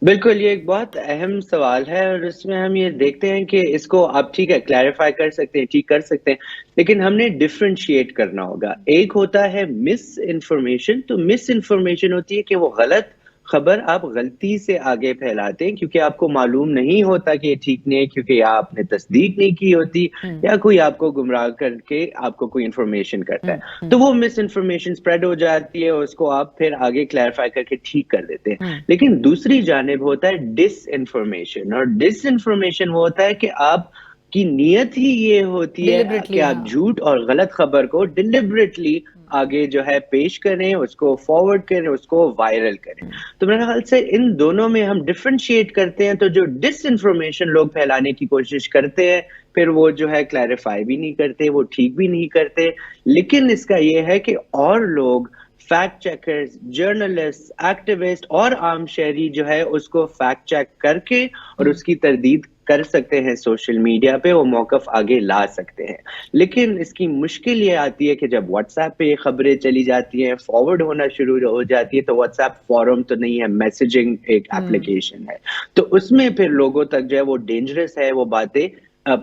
بالکل، یہ ایک بہت اہم سوال ہے، اور اس میں ہم یہ دیکھتے ہیں کہ اس کو آپ ٹھیک ہے کلیریفائی کر سکتے ہیں، ٹھیک کر سکتے ہیں، لیکن ہم نے ڈیفرینشیٹ کرنا ہوگا۔ ایک ہوتا ہے مس انفارمیشن، تو مس انفارمیشن ہوتی ہے کہ وہ غلط خبر آپ غلطی سے آگے پھیلاتے ہیں کیونکہ آپ کو معلوم نہیں ہوتا کہ یہ ٹھیک نہیں ہے، کیونکہ یا آپ نے تصدیق نہیں کی ہوتی یا کوئی آپ کو گمراہ کر کے آپ کو کوئی انفارمیشن کرتا ہے، تو وہ مس انفارمیشن اسپریڈ ہو جاتی ہے، اس کو آپ پھر آگے کلیریفائی کر کے ٹھیک کر دیتے ہیں۔ لیکن دوسری جانب ہوتا ہے ڈس انفارمیشن، اور ڈس انفارمیشن وہ ہوتا ہے کہ آپ کی نیت ہی یہ ہوتی ہے کہ آپ جھوٹ اور غلط خبر کو ڈیلیبریٹلی آگے جو ہے پیش کریں، اس کو فارورڈ کریں، اس کو وائرل کریں۔ تو میرے خیال سے ان دونوں میں ہم ڈفرینشیٹ کرتے ہیں، تو جو ڈس انفارمیشن لوگ پھیلانے کی کوشش کرتے ہیں پھر وہ جو ہے کلیریفائی بھی نہیں کرتے، وہ ٹھیک بھی نہیں کرتے، لیکن اس کا یہ ہے کہ اور لوگ فیکٹ چیکرز، جرنلسٹ، ایکٹیوسٹ اور عام شہری جو ہے اس کو فیکٹ چیک کر کے اور اس کی تردید کر سکتے ہیں سوشل میڈیا پہ، وہ موقف آگے لا سکتے ہیں۔ لیکن اس کی مشکل یہ آتی ہے کہ جب واٹس ایپ پہ یہ خبریں چلی جاتی ہیں، فارورڈ ہونا شروع ہو جاتی ہے، تو واٹس ایپ فورم تو نہیں ہے، میسیجنگ ایک اپلیکیشن ہے، تو اس میں پھر لوگوں تک جو ہے وہ ڈینجرس ہے، وہ باتیں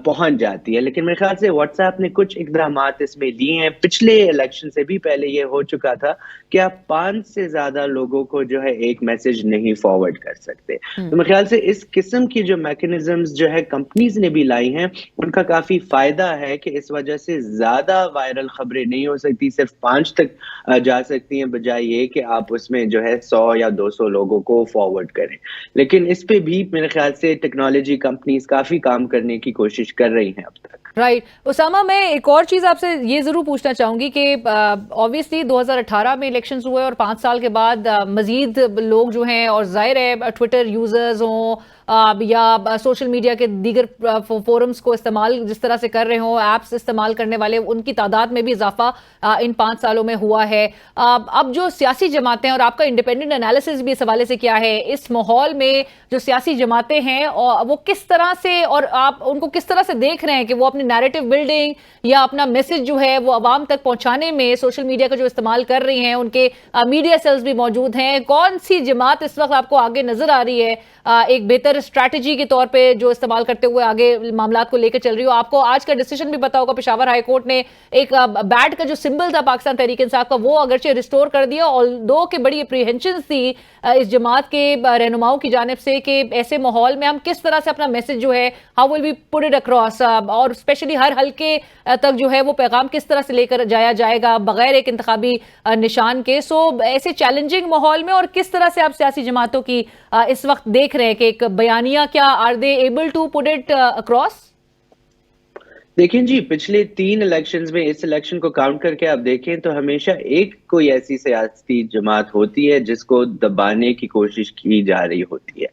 پہنچ جاتی ہے۔ لیکن میرے خیال سے واٹس ایپ نے کچھ اقدامات اس میں لیے ہیں، پچھلے الیکشن سے بھی پہلے یہ ہو چکا تھا کہ آپ 5 سے زیادہ لوگوں کو جو ہے ایک میسج نہیں فارورڈ کر سکتے۔ تو میرے خیال سے اس قسم کی جو میکنزمز جو ہے کمپنیز نے بھی لائی ہیں، ان کا کافی فائدہ ہے کہ اس وجہ سے زیادہ وائرل خبریں نہیں ہو سکتی، صرف 5 تک جا سکتی ہیں، بجائے یہ کہ آپ اس میں جو ہے 100 یا 200 لوگوں کو فارورڈ کریں۔ لیکن اس پہ بھی میرے خیال سے ٹیکنالوجی کمپنیز کافی کام کرنے کی کوشش کر رہی ہیں اب تک۔
رائٹ اسامہ، میں ایک اور چیز آپ سے یہ ضرور پوچھنا چاہوں گی کہ آبویسلی 2018 میں الیکشنز ہوئے اور 5 سال کے بعد مزید لوگ جو ہیں، اور ظاہر ہے ٹویٹر یوزرز ہوں یا سوشل میڈیا کے دیگر فورمز کو استعمال جس طرح سے کر رہے ہوں، ایپس استعمال کرنے والے، ان کی تعداد میں بھی اضافہ ان 5 سالوں میں ہوا ہے۔ اب جو سیاسی جماعتیں، اور آپ کا انڈیپینڈنٹ انالیسس بھی اس حوالے سے کیا ہے، اس ماحول میں جو سیاسی جماعتیں ہیں وہ کس طرح سے، اور آپ ان کو کس طرح سے دیکھ رہے ہیں کہ وہ اپنی نیریٹو بلڈنگ یا اپنا میسج جو ہے وہ عوام تک پہنچانے میں سوشل میڈیا کا جو استعمال کر رہی ہیں، ان کے میڈیا سیلز بھی موجود ہیں، کون سی جماعت اس وقت آپ کو آگے نظر آ رہی ہے ایک بہتر اسٹریٹجی کے طور پہ جو استعمال کرتے ہوئے آگے معاملات کو لے کے چل رہی ہو؟ آپ کو آج کا ڈیسیژن بھی پتا ہوگا، پشاور ہائی کورٹ نے ایک بیٹ کا جو سمبل تھا پاکستان تحریک انصاف کا، وہ اگرچہ ریسٹور کر دیا، آلدو کہ بڑی اپریہنشنز تھی اس جماعت کے رہنماؤں کی جانب سے کہ ایسے ماحول میں ہم کس طرح سے اپنا میسج جو ہے how will we put it across, اور اسپیشلی ہر حلقے تک جو ہے وہ پیغام کس طرح سے لے کر جایا جائے گا بغیر ایک انتخابی نشان کے۔ سو ایسے چیلنجنگ ماحول میں اور کس طرح سے آپ سیاسی جماعتوں کی اس وقت دیکھ رہے ہیں کہ ایک بیانیہ کیا are they able to put it across?
دیکھیں جی، پچھلے 3 الیکشنز میں اس الیکشن کو کاؤنٹ کر کے آپ دیکھیں تو ہمیشہ ایک کوئی ایسی سیاسی جماعت ہوتی ہے جس کو دبانے کی کوشش کی جا رہی ہوتی ہے،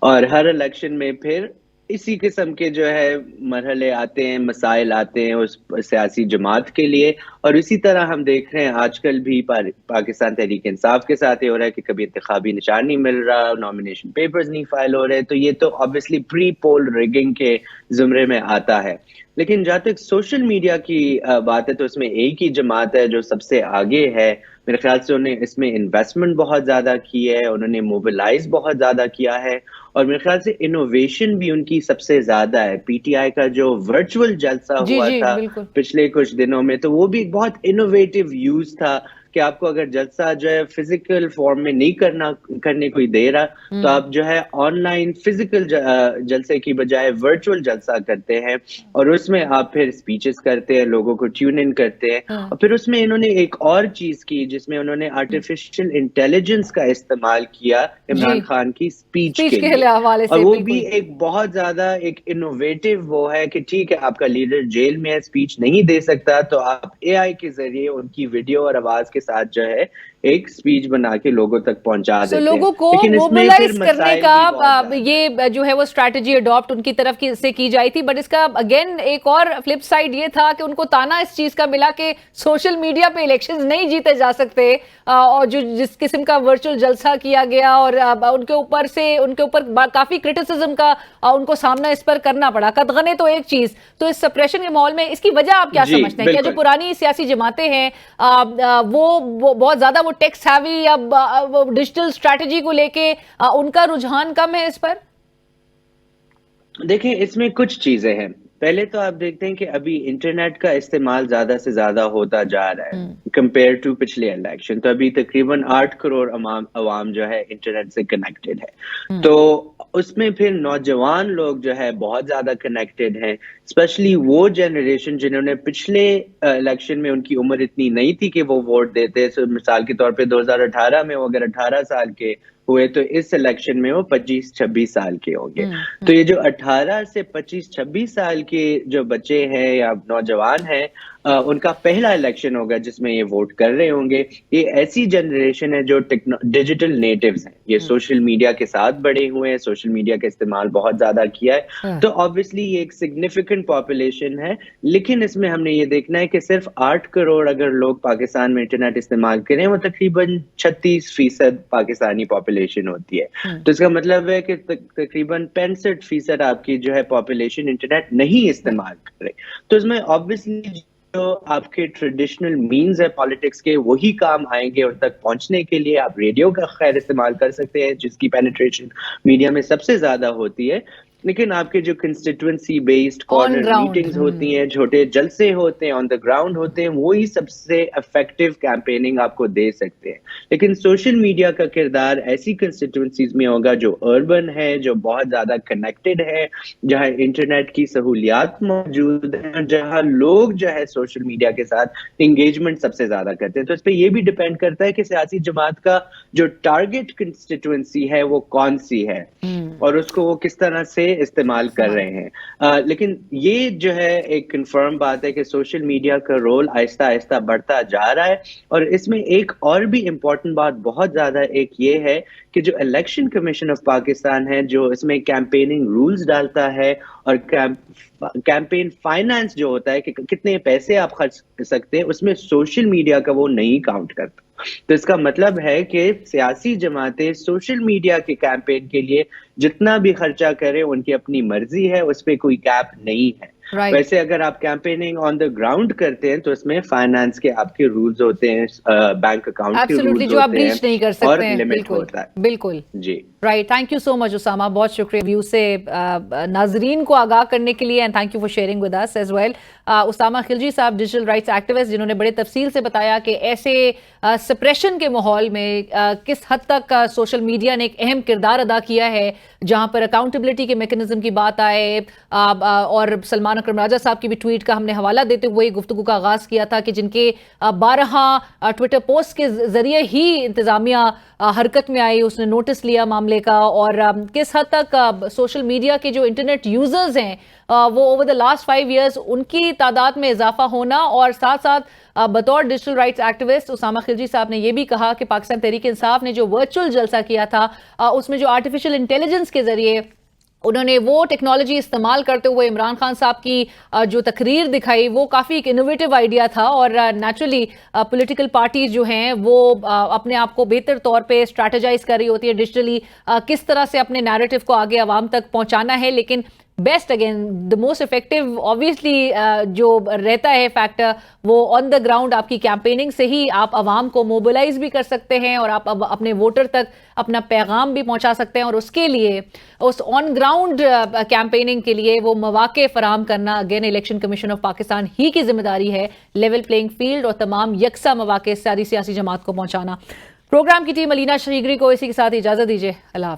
اور ہر الیکشن میں پھر اسی قسم کے جو ہے مرحلے آتے ہیں، مسائل آتے ہیں اس سیاسی جماعت کے لیے، اور اسی طرح ہم دیکھ رہے ہیں آج کل بھی پاکستان تحریک انصاف کے ساتھ یہ ہو رہا ہے کہ کبھی انتخابی نشان نہیں مل رہا، نامینیشن پیپرز نہیں فائل ہو رہے، تو یہ تو obviously پری پول ریگنگ کے زمرے میں آتا ہے۔ لیکن جہاں تک سوشل میڈیا کی بات ہے تو اس میں ایک ہی جماعت ہے جو سب سے آگے ہے، میرے خیال سے انہوں نے اس میں انویسٹمنٹ بہت زیادہ کی ہے، انہوں نے موبلائز بہت زیادہ کیا ہے، اور میرے خیال سے انوویشن بھی ان کی سب سے زیادہ ہے۔ پی ٹی آئی کا جو ورچوئل جلسہ ہوا تھا پچھلے کچھ دنوں میں، تو وہ بھی بہت انوویٹو یوز تھا کہ آپ کو اگر جلسہ جو ہے فزیکل فارم میں نہیں کرنے کوئی دے رہا تو آپ جو ہے آن لائن فزیکل جلسے کی بجائے ورچوئل جلسہ کرتے ہیں، اور اس میں آپ پھر اسپیچز کرتے ہیں، لوگوں کو ٹیون ان کرتے ہیں، اور پھر اس میں انہوں نے ایک اور چیز کی جس میں انہوں نے آرٹیفیشل انٹیلیجنس کا استعمال کیا عمران خان کی اسپیچ کے لیے، اور وہ بھی ایک بہت زیادہ ایک انوویٹو وہ ہے کہ ٹھیک ہے آپ کا لیڈر جیل میں ہے، اسپیچ نہیں دے سکتا، تو آپ اے آئی کے ذریعے ان کی ویڈیو اور آواز کے ساتھ جو ہے ایک سپیچ بنا کے لوگوں تک پہنچا دیتے ہیں۔
لوگوں کو موبلائز کرنے کا یہ جو ہے وہ اسٹریٹجی اڈاپٹ ان کی طرف سے کی جائی تھی، بٹ اس کا اگین ایک اور فلپ سائڈ یہ تھا کہ ان کو تانا اس چیز کا ملا کہ سوشل میڈیا پہ الیکشنز نہیں جیتے جا سکتے، اور جو جس قسم کا ورچوئل جلسہ کیا گیا اور ان کے اوپر کافی کرٹیسزم کا ان کو سامنا اس پر کرنا پڑا۔ قدغنے تو ایک چیز، تو اس سپریشن کے ماحول میں اس کی وجہ آپ کیا سمجھتے ہیں؟ کیا جو پرانی سیاسی جماعتیں ہیں وہ بہت زیادہ وہ ٹیکس ہیوی یا ڈیجیٹل اسٹریٹجی کو لے کے ان کا رجحان کم ہے اس پر؟
دیکھیں اس میں کچھ چیزیں ہیں۔ پہلے تو آپ دیکھتے ہیں کہ ابھی انٹرنیٹ کا استعمال زیادہ سے زیادہ ہوتا جا رہا ہے کمپیئر ٹو پچھلے الیکشن. تو ابھی تقریباً 8 کروڑ عوام جو ہے انٹرنیٹ سے کنیکٹڈ ہے. تو اس میں پھر نوجوان لوگ جو ہے بہت زیادہ کنیکٹڈ ہیں, اسپیشلی وہ جنریشن جنہوں نے پچھلے الیکشن میں ان کی عمر اتنی نہیں تھی کہ وہ ووٹ دیتے. مثال کے طور پہ 2018 میں وہ اگر 18 سال کے ہوئے تو اس الیکشن میں وہ 25-26 سال کے ہوں گے. تو یہ جو 18 سے 25-26 سال کے جو بچے ہیں یا نوجوان ہیں, ان کا پہلا الیکشن ہوگا جس میں یہ ووٹ کر رہے ہوں گے. یہ ایسی جنریشن ہے جو ڈیجیٹل نیٹیوز ہیں, یہ سوشل میڈیا کے ساتھ بڑے ہوئے ہیں, سوشل میڈیا کا استعمال بہت زیادہ کیا ہے. تو آبویسلی یہ ایک سگنیفیکنٹ پاپولیشن ہے, لیکن اس میں ہم نے یہ دیکھنا ہے کہ صرف 8 کروڑ اگر لوگ پاکستان میں انٹرنیٹ استعمال کریں, وہ تقریباً 36% پاکستانی پاپولیشن ہوتی ہے. تو اس کا مطلب ہے کہ تقریباً 65% آپ کی جو ہے پاپولیشن انٹرنیٹ نہیں استعمال کر رہے. تو اس میں آبویسلی جو آپ کے ٹریڈیشنل مینز ہے پالیٹکس کے, وہی کام آئیں گے ان تک پہنچنے کے لیے. آپ ریڈیو کا خیر استعمال کر سکتے ہیں جس کی پینیٹریشن میڈیا میں سب سے زیادہ ہوتی ہے, لیکن آپ کے جو کنسٹیٹوئنسی بیسڈ کارنر میٹنگز ہوتی ہیں, چھوٹے جلسے ہوتے ہیں, آن دا گراؤنڈ ہوتے ہیں, وہی سب سے افیکٹو کیمپیننگ آپ کو دے سکتے ہیں. لیکن سوشل میڈیا کا کردار ایسی کنسٹیٹوئنسیز میں ہوگا جو اربن ہے, جو بہت زیادہ کنیکٹڈ ہے, جہاں انٹرنیٹ کی سہولیات موجود ہیں, جہاں لوگ جو ہے سوشل میڈیا کے ساتھ انگیجمنٹ سب سے زیادہ کرتے ہیں. تو اس پہ یہ بھی ڈیپینڈ کرتا ہے کہ سیاسی جماعت کا جو ٹارگٹ کنسٹیٹوئنسی ہے وہ کون سی ہے اور اس کو وہ کس طرح سے استعمال کر رہے ہیں. لیکن یہ جو ہے ایک کنفرم بات ہے کہ سوشل میڈیا کا رول آہستہ آہستہ بڑھتا جا رہا ہے. اور اس میں ایک اور بھی امپورٹنٹ بات بہت زیادہ ایک یہ ہے کہ جو الیکشن کمیشن آف پاکستان ہے, جو اس میں کیمپیننگ رولز ڈالتا ہے اور کیمپین فائنانس جو ہوتا ہے کہ کتنے پیسے آپ خرچ کر سکتے ہیں, اس میں سوشل میڈیا کا وہ نہیں کاؤنٹ کرتا. تو اس کا مطلب ہے کہ سیاسی جماعتیں سوشل میڈیا کے کیمپین کے لیے جتنا بھی خرچہ کریں ان کی اپنی مرضی ہے, اس پہ کوئی کیپ نہیں ہے. ویسے اگر آپ کیمپیننگ آن دا گراؤنڈ کرتے ہیں تو اس میں فائنانس کے آپ کے رولز ہوتے ہیں, بینک اکاؤنٹ کے رولز ہوتے ہیں اور لمٹ ہوتا ہے.
بالکل
جی
رائٹ. تھینک یو سو مچ اسامہ, بہت شکریہ ویو سے ناظرین کو آگاہ کرنے کے لیے, and thank you for sharing with us as well. Usama Khilji صاحب ڈیجیٹل رائٹس ایکٹیوسٹ, جنہوں نے بڑے تفصیل سے بتایا کہ ایسے سپریشن کے ماحول میں کس حد تک سوشل میڈیا نے ایک اہم کردار ادا کیا ہے, جہاں پر اکاؤنٹیبلٹی کے میکنزم کی بات آئے. اور سلمان اکرم راجہ صاحب کی بھی ٹویٹ کا ہم نے حوالہ دیتے ہوئے گفتگو کا آغاز کیا تھا کہ جن کے 12 ٹویٹر پوسٹ کے ذریعے ہی انتظامیہ حرکت میں آئی, اس نے نوٹس لیا معاملے کا, اور کس حد تک سوشل میڈیا کے جو انٹرنیٹ یوزرز ہیں وہ اوور دا لاسٹ 5 ایئرز ان کی تعداد میں اضافہ ہونا, اور ساتھ ساتھ بطور digital rights activist Usama Khilji صاحب نے یہ بھی کہا کہ پاکستان تحریک انصاف نے جو ورچوئل جلسہ کیا تھا اس میں جو آرٹیفیشل انٹیلیجنس کے ذریعے انہوں نے وہ ٹیکنالوجی استعمال کرتے ہوئے عمران خان صاحب کی جو تقریر دکھائی وہ کافی ایک انوویٹو آئیڈیا تھا. اور نیچرلی پولیٹیکل پارٹیز جو ہیں وہ اپنے آپ کو بہتر طور پہ اسٹریٹجائز کر رہی ہوتی ہے ڈیجیٹلی, کس طرح سے اپنے نیریٹو کو آگے عوام تک پہنچانا ہے. لیکن best again the most effective obviously جو رہتا ہے فیکٹر وہ آن دا گراؤنڈ آپ کی کیمپیننگ سے ہی آپ عوام کو موبلائز بھی کر سکتے ہیں اور آپ اپنے ووٹر تک اپنا پیغام بھی پہنچا سکتے ہیں. اور اس کے لیے اس آن گراؤنڈ کیمپیننگ کے لیے وہ مواقع فراہم کرنا again election commission of Pakistan ہی کی ذمہ داری ہے, لیول پلینگ فیلڈ اور تمام یکساں مواقع ساری سیاسی جماعت کو پہنچانا. پروگرام کی ٹیم علینا شہیگری کو اسی کے ساتھ اجازت دیجیے. اللہ حافظ.